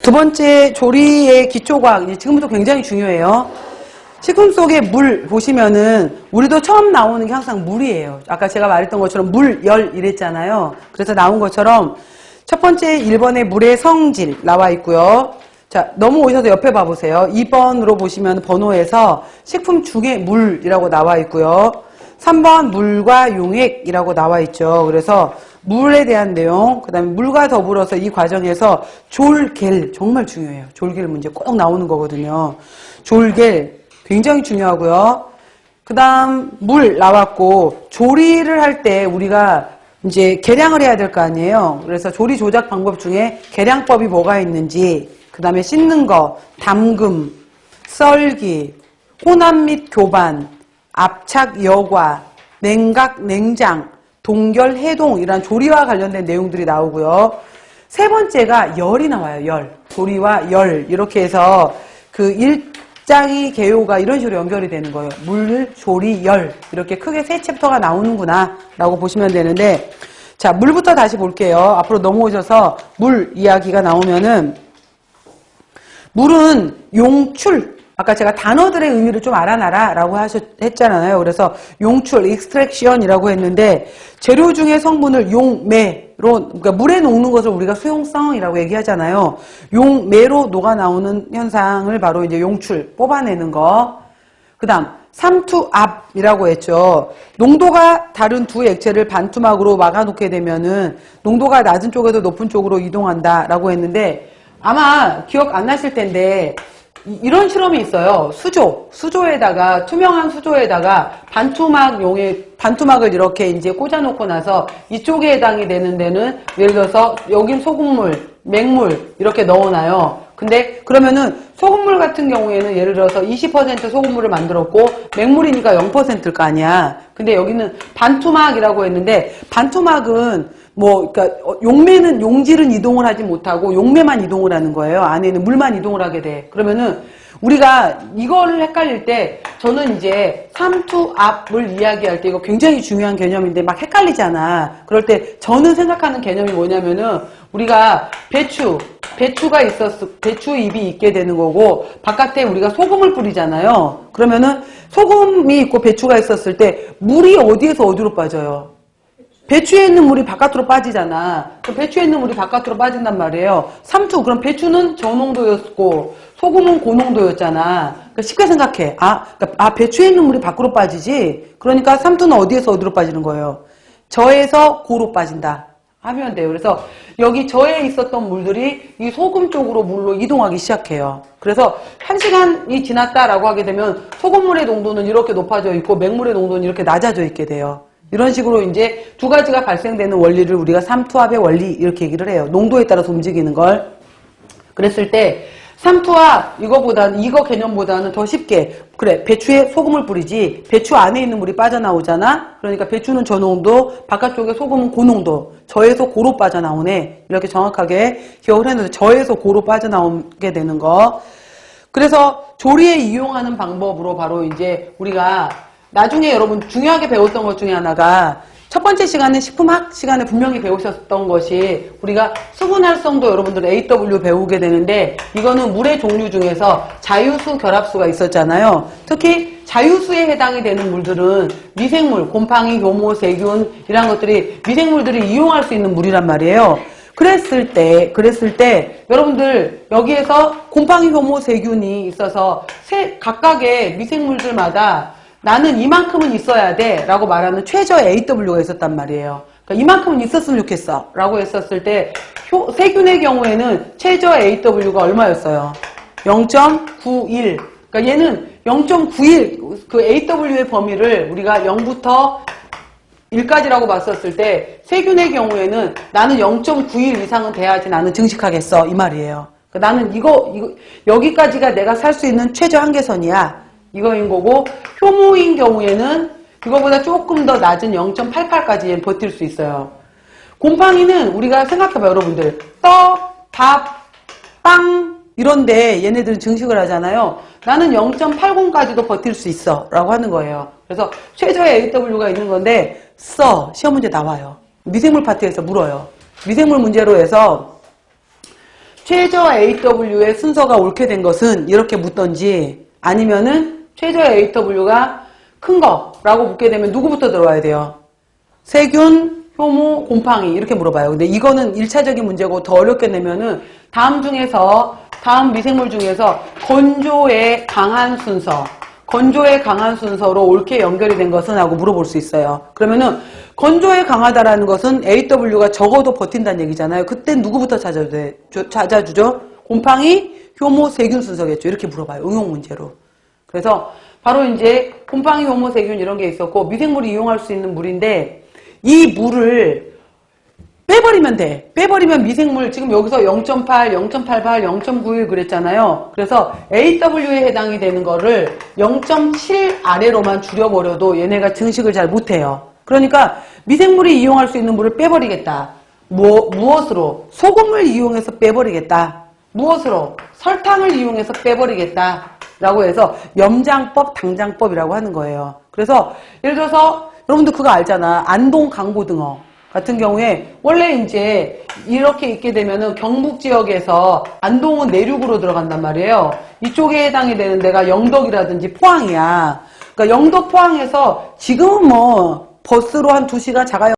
두 번째 조리의 기초과학, 지금부터 굉장히 중요해요. 식품 속에 물 보시면은 우리도 처음 나오는 게 항상 물이에요. 아까 제가 말했던 것처럼 물, 열 이랬잖아요. 그래서 나온 것처럼 첫 번째 1번에 물의 성질 나와 있고요. 자, 넘어오셔서 옆에 봐보세요. 2번으로 보시면 번호에서 식품 중에 물이라고 나와 있고요. 3번 물과 용액이라고 나와 있죠. 그래서 물에 대한 내용, 그 다음에 물과 더불어서 이 과정에서 졸겔, 정말 중요해요. 졸겔 문제 꼭 나오는 거거든요. 졸겔 굉장히 중요하고요. 그 다음 물 나왔고, 조리를 할 때 우리가 이제 계량을 해야 될 거 아니에요. 그래서 조리 조작 방법 중에 계량법이 뭐가 있는지, 그 다음에 씻는 거, 담금, 썰기, 혼합 및 교반, 압착, 여과, 냉각, 냉장, 동결, 해동 이런 조리와 관련된 내용들이 나오고요. 세 번째가 열이 나와요. 열. 조리와 열 이렇게 해서 그 일장이 개요가 이런 식으로 연결이 되는 거예요. 물, 조리, 열 이렇게 크게 세 챕터가 나오는구나 라고 보시면 되는데, 자, 물부터 다시 볼게요. 앞으로 넘어오셔서 물 이야기가 나오면은, 물은 용출, 아까 제가 단어들의 의미를 좀 알아놔라 라고 했잖아요. 그래서 용출, extraction이라고 했는데, 재료 중에 성분을 용매로, 그러니까 물에 녹는 것을 우리가 수용성이라고 얘기하잖아요. 용매로 녹아 나오는 현상을 바로 이제 용출, 뽑아내는 거. 그 다음 삼투압이라고 했죠. 농도가 다른 두 액체를 반투막으로 막아놓게 되면은 농도가 낮은 쪽에서 높은 쪽으로 이동한다 라고 했는데, 아마 기억 안 나실 텐데 이런 실험이 있어요. 수조에다가, 투명한 수조에다가 반투막을 이렇게 이제 꽂아놓고 나서 이쪽에 해당이 되는 데는 예를 들어서 여긴 소금물, 맹물 이렇게 넣어놔요. 근데 그러면은 소금물 같은 경우에는 예를 들어서 20% 소금물을 만들었고 맹물이니까 0%일 거 아니야. 근데 여기는 반투막이라고 했는데, 반투막은 그러니까 용매는, 용질은 이동을 하지 못하고 용매만 이동을 하는 거예요. 안에는 물만 이동을 하게 돼. 그러면은 우리가 이걸 헷갈릴 때, 저는 이제 삼투압을 이야기할 때 이거 굉장히 중요한 개념인데 막 헷갈리잖아. 그럴 때 저는 생각하는 개념이 뭐냐면은, 우리가 배추가 배추잎이 있게 되는 거고 바깥에 우리가 소금을 뿌리잖아요. 그러면은 소금이 있고 배추가 있었을 때 물이 어디에서 어디로 빠져요? 배추에 있는 물이 바깥으로 빠지잖아. 그럼 배추에 있는 물이 바깥으로 빠진단 말이에요. 삼투, 그럼 배추는 저농도였고 소금은 고농도였잖아. 그러니까 쉽게 생각해. 배추에 있는 물이 밖으로 빠지지. 그러니까 삼투는 어디에서 어디로 빠지는 거예요? 저에서 고로 빠진다 하면 돼요. 그래서 여기 저에 있었던 물들이 이 소금 쪽으로 물로 이동하기 시작해요. 그래서 1시간이 지났다라고 하게 되면 소금물의 농도는 이렇게 높아져 있고 맹물의 농도는 이렇게 낮아져 있게 돼요. 이런 식으로 이제 두 가지가 발생되는 원리를 우리가 삼투압의 원리 이렇게 얘기를 해요. 농도에 따라서 움직이는 걸. 그랬을 때 삼투압 이거 개념보다는 더 쉽게, 그래, 배추에 소금을 뿌리지 배추 안에 있는 물이 빠져나오잖아. 그러니까 배추는 저농도, 바깥쪽에 소금은 고농도, 저에서 고로 빠져나오네. 이렇게 정확하게 기억을 했는데, 저에서 고로 빠져나오게 되는 거. 그래서 조리에 이용하는 방법으로 바로 이제 우리가 나중에 여러분 중요하게 배웠던 것 중에 하나가, 첫 번째 시간은 식품학 시간에 분명히 배우셨던 것이, 우리가 수분 활성도 여러분들 AW 배우게 되는데, 이거는 물의 종류 중에서 자유수, 결합수가 있었잖아요. 특히 자유수에 해당이 되는 물들은 미생물, 곰팡이, 효모, 세균 이런 것들이 미생물들이 이용할 수 있는 물이란 말이에요. 그랬을 때 여러분들 여기에서 곰팡이, 효모, 세균이 있어서 각각의 미생물들마다 나는 이만큼은 있어야 돼 라고 말하는 최저 AW가 있었단 말이에요. 그러니까 이만큼은 있었으면 좋겠어 라고 했었을 때, 세균의 경우에는 최저 AW가 얼마였어요? 0.91. 그러니까 얘는 0.91, 그 AW의 범위를 우리가 0부터 1까지라고 봤었을 때, 세균의 경우에는 나는 0.91 이상은 돼야지 나는 증식하겠어 이 말이에요. 그러니까 나는 이거 여기까지가 내가 살 수 있는 최저 한계선이야 이거인 거고, 효모인 경우에는 이거보다 조금 더 낮은 0.88까지 버틸 수 있어요. 곰팡이는 우리가 생각해봐요, 여러분들. 떡, 밥, 빵 이런데 얘네들은 증식을 하잖아요. 나는 0.80까지도 버틸 수 있어 라고 하는 거예요. 그래서 최저의 AW가 있는 건데, 시험 문제 나와요. 미생물 파트에서 물어요. 미생물 문제로 해서 최저 AW의 순서가 옳게 된 것은 이렇게 묻던지 아니면은 최저 AW가 큰 거라고 묻게 되면 누구부터 들어와야 돼요? 세균, 효모, 곰팡이 이렇게 물어봐요. 근데 이거는 1차적인 문제고 더 어렵게 내면은 다음 미생물 중에서 건조에 강한 순서로 옳게 연결이 된 것은 하고 물어볼 수 있어요. 그러면은 건조에 강하다라는 것은 AW가 적어도 버틴다는 얘기잖아요. 그때 누구부터 찾아주죠? 곰팡이, 효모, 세균 순서겠죠. 이렇게 물어봐요. 응용 문제로. 그래서 바로 이제 곰팡이, 효모, 세균 이런 게 있었고 미생물이 이용할 수 있는 물인데 이 물을 빼버리면 돼. 빼버리면 미생물 지금 여기서 0.8, 0.88, 0.91 그랬잖아요. 그래서 AW에 해당이 되는 거를 0.7 아래로만 줄여버려도 얘네가 증식을 잘 못해요. 그러니까 미생물이 이용할 수 있는 물을 빼버리겠다. 무엇으로? 소금을 이용해서 빼버리겠다. 무엇으로? 설탕을 이용해서 빼버리겠다. 라고 해서 염장법, 당장법이라고 하는 거예요. 그래서 예를 들어서 여러분들 그거 알잖아. 안동 강고등어 같은 경우에 원래 이제 이렇게 있게 되면은 경북 지역에서 안동은 내륙으로 들어간단 말이에요. 이쪽에 해당이 되는 데가 영덕이라든지 포항이야. 그러니까 영덕 포항에서 지금은 뭐 버스로 한 2시간 자가용